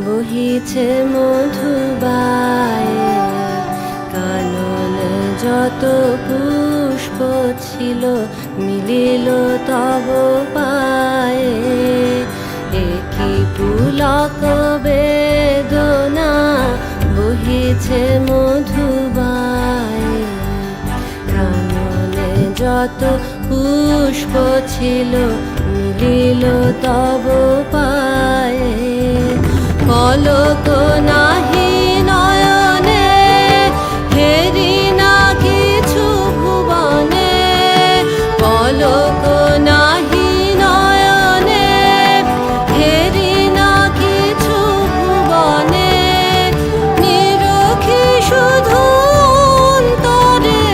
বহিছে মধুবায়ে, কাননে যত পুষ্প ছিল মিলিল তব পায়ে। একই পুলক বেদনা বহিছে মধুবায়ে, কাননে যত পুষ্প ছিল মিলিল তব পায়ে। পলক নাহি নয়নে, হেরি না কিছু ভুবনে। পলক নাহি নয়নে, হেরি না কিছু ভুবনে। নিরখি শুধু অন্তরে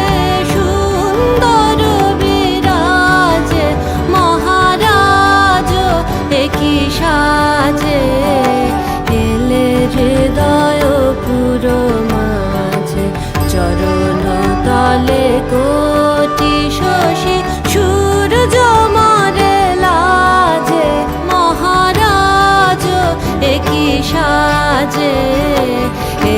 সুন্দর বিরাজে, মহারাজ একই সাজে। এলে হৃদয় পুর মাঝে, চরণ তলে কোটি শশী সূর্য মারে লাজে। মহারাজ একই সাজে,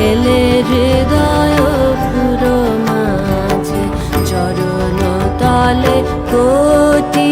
এলে হৃদয় পুর মাঝে, চরণ তলে কোটি